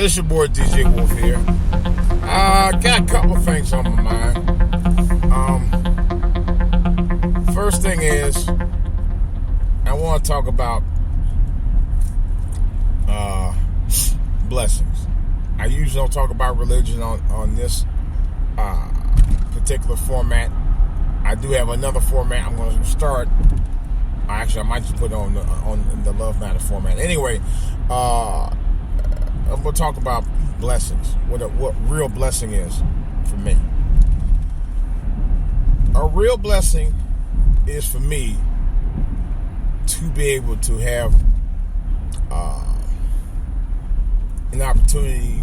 It's your boy DJ Wolf here. Got a couple things on my mind. First thing is, I want to talk about blessings. I usually don't talk about religion on this particular format. I do have another format I'm going to start. Actually, I might just put it on the Love Matter format. Anyway, I'm going to talk about blessings. What real blessing is for me. A real blessing is for me to be able to have an opportunity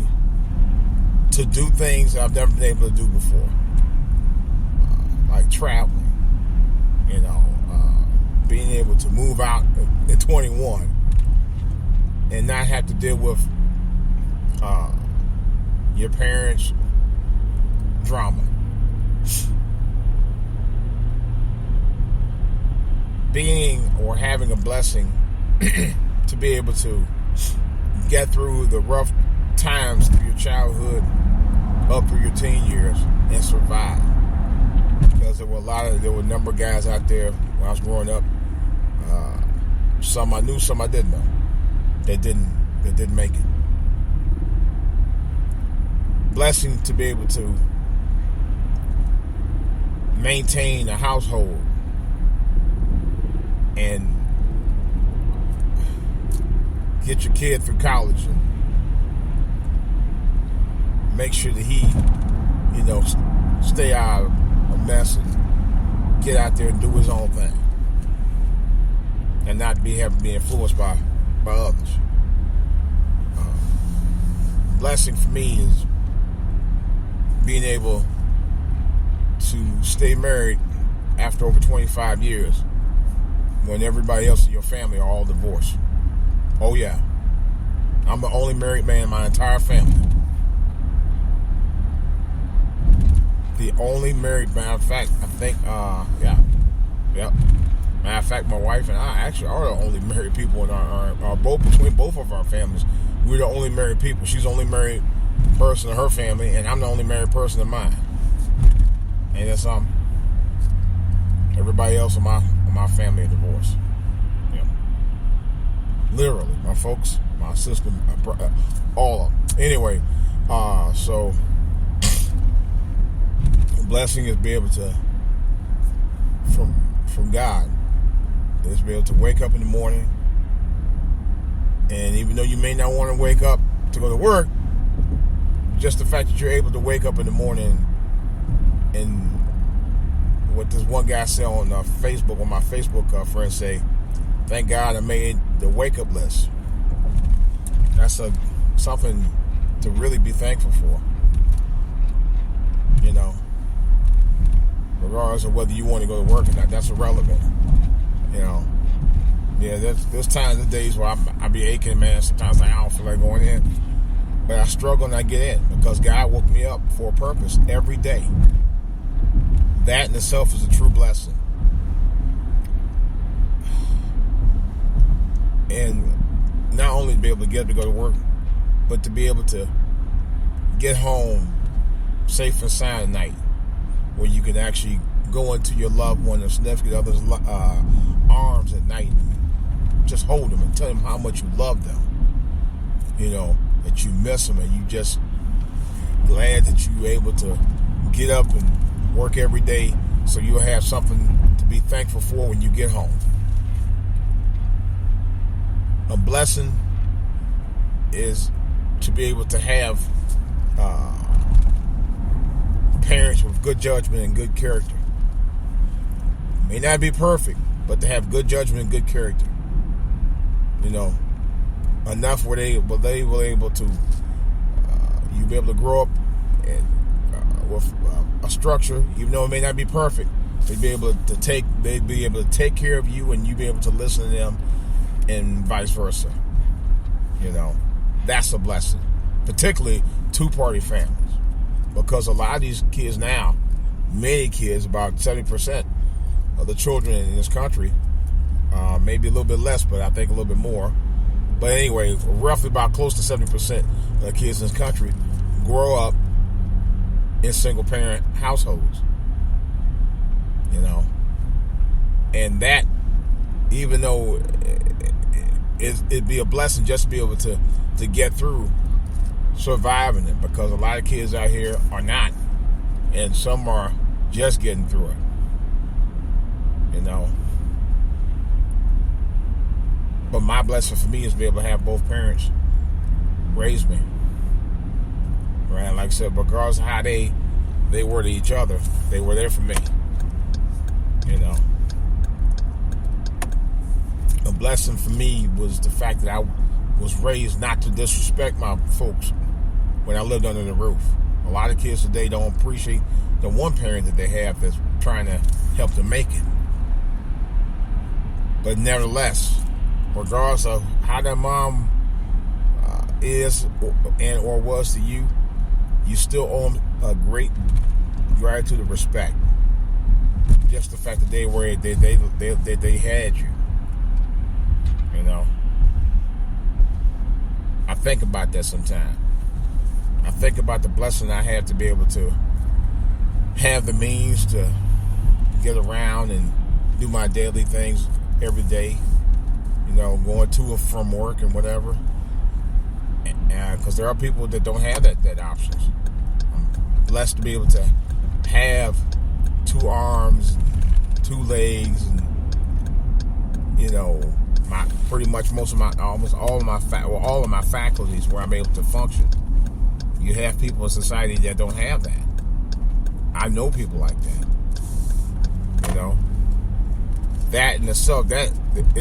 to do things that I've never been able to do before, like traveling. Being able to move out at 21 and not have to deal with your parents' drama. Being or having a blessing to be able to get through the rough times through your childhood up through your teen years and survive. Because there were a number of guys out there when I was growing up. Some I knew, some I didn't know. They didn't make it. Blessing to be able to maintain a household and get your kid through college and make sure that he, stay out of a mess and get out there and do his own thing and not be influenced by others. Blessing for me is being able to stay married after over 25 years when everybody else in your family are all divorced. Oh yeah, I'm the only married man in my entire family. The only married man. In fact, I think, Yep. Matter of fact, my wife and I actually are the only married people in our between both of our families. We're the only married people. She's the only married person in her family, and I'm the only married person in mine. And that's everybody else in my family are divorced. Yeah. Literally, my folks, my sister, all of them. Anyway, so blessing is be able to from God is be able to wake up in the morning, and even though you may not want to wake up to go to work, just the fact that you're able to wake up in the morning, and what this one guy said on Facebook, on my Facebook friends say, thank God I made the wake up list. That's something to really be thankful for. Regardless of whether you want to go to work or not, that's irrelevant. Yeah, there's times and days where I be aching, man. Sometimes I don't feel like going in, but I struggle and I get in because God woke me up for a purpose every day. That in itself is a true blessing. And not only to be able to get up to go to work, but to be able to get home safe and sound at night, where you can actually go into your loved one or significant other's arms at night, just hold them and tell them how much you love them. That you miss them, and you just glad that you're able to get up and work every day, so you'll have something to be thankful for when you get home. A blessing is to be able to have parents with good judgment and good character. May not be perfect, but to have good judgment and good character. Enough where they were able to, you be able to grow up and with a structure, even though it may not be perfect. They'd be able to take care of you, and you be able to listen to them, and vice versa. That's a blessing, particularly two-party families, because a lot of these kids now, many kids, about 70% of the children in this country, maybe a little bit less, but I think a little bit more, But anyway, roughly about close to 70% of the kids in this country grow up in single-parent households. And that, even though it'd be a blessing just to be able to get through surviving it, because a lot of kids out here are not, and some are just getting through it. But my blessing for me is to be able to have both parents raise me. Right? Like I said, regardless of how they were to each other, they were there for me. A blessing for me was the fact that I was raised not to disrespect my folks when I lived under the roof. A lot of kids today don't appreciate the one parent that they have that's trying to help them make it. But nevertheless, regardless of how that mom is or was to you, you still owe them a great gratitude and respect. Just the fact that they had you. I think about that sometimes. I think about the blessing I have to be able to have the means to get around and do my daily things every day. Going to and from work and whatever. Because there are people that don't have that options. I'm blessed to be able to have 2 arms, 2 legs, and pretty much almost all of my faculties where I'm able to function. You have people in society that don't have that. I know people like that. That in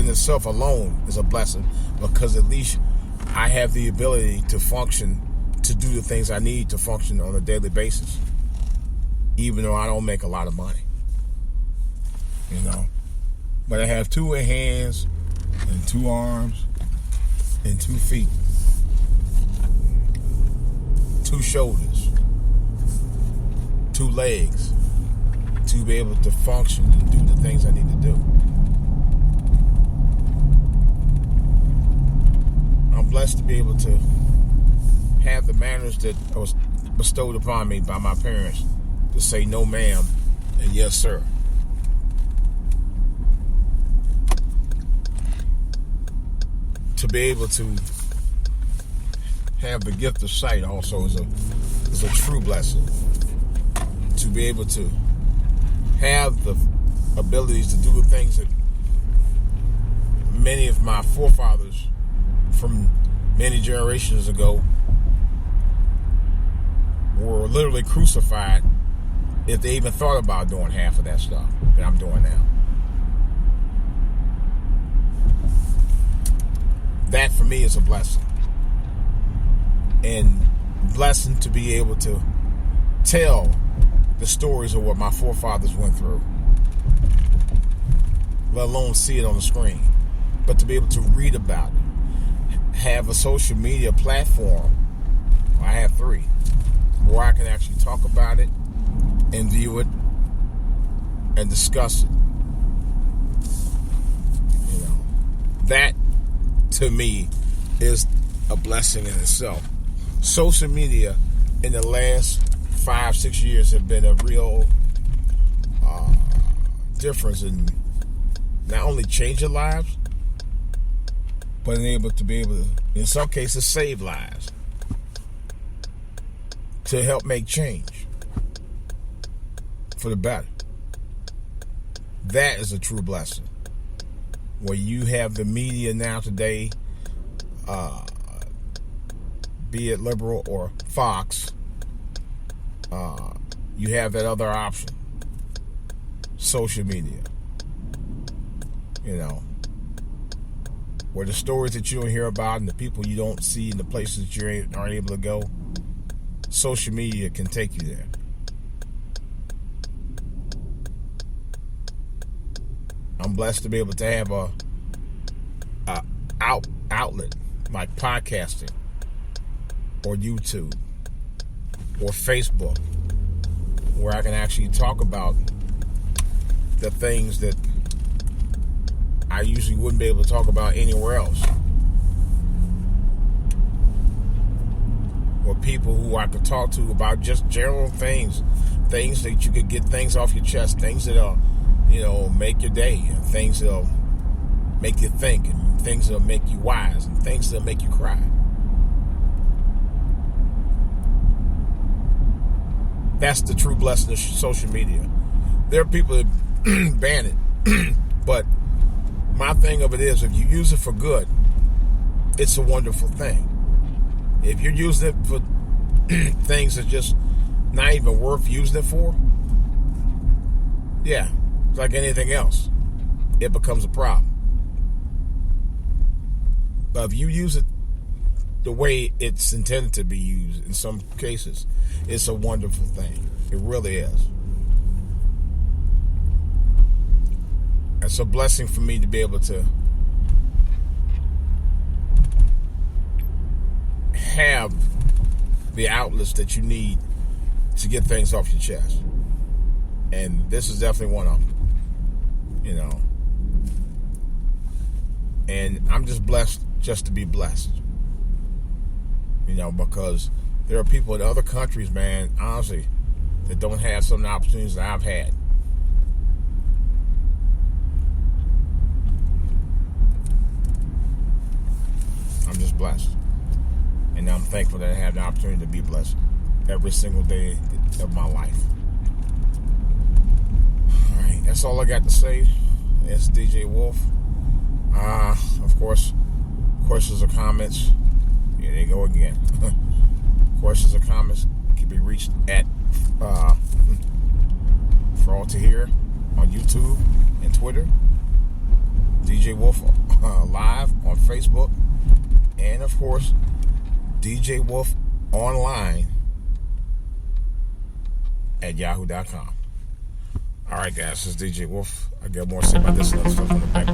itself alone is a blessing, because at least I have the ability to function, to do the things I need to function on a daily basis, even though I don't make a lot of money. But I have 2 hands and 2 arms and 2 feet, 2 shoulders, 2 legs to be able to function and do the things I need to do. I'm blessed to be able to have the manners that was bestowed upon me by my parents, to say no ma'am and yes sir. To be able to have the gift of sight also is a true blessing. To be able to have the abilities to do the things that many of my forefathers from many generations ago were literally crucified if they even thought about doing half of that stuff that I'm doing now. That for me is a blessing. And blessing to be able to tell the stories of what my forefathers went through, let alone see it on the screen, but to be able to read about it, have a social media platform. I have 3 where I can actually talk about it and view it and discuss it. That to me is a blessing in itself. Social media in the last 5-6 years have been a real difference in not only changing lives, but able to be able to, in some cases, save lives, to help make change for the better. That is a true blessing. Where you have the media now today, be it liberal or Fox, you have that other option, social media. Where the stories that you don't hear about and the people you don't see and the places that you aren't able to go, social media can take you there. I'm blessed to be able to have a outlet like podcasting or YouTube or Facebook, where I can actually talk about the things that I usually wouldn't be able to talk about anywhere else. or people who I could talk to about just general things that you could get things off your chest, things that'll, make your day, and things that'll make you think, and things that'll make you wise, and things that'll make you cry. That's the true blessing of social media. There are people that ban it, but my thing of it is, if you use it for good, it's a wonderful thing. If you're using it for things that just not even worth using it for, yeah, it's like anything else. It becomes a problem. But if you use it the way it's intended to be used, in some cases, it's a wonderful thing. It really is. It's a blessing for me to be able to have the outlets that you need to get things off your chest. And this is definitely one of them. And I'm just blessed just to be blessed. Because there are people in other countries, man, honestly, that don't have some of the opportunities that I've had. I'm just blessed. And I'm thankful that I have the opportunity to be blessed every single day of my life. All right, that's all I got to say. It's DJ Wolf. Of course, questions or comments. Here they go again. Questions or comments can be reached at For All to Hear on YouTube and Twitter. DJ Wolf live on Facebook. And of course, DJ Wolf online at yahoo.com. All right, guys, this is DJ Wolf. I got more to say about this and other stuff on the back.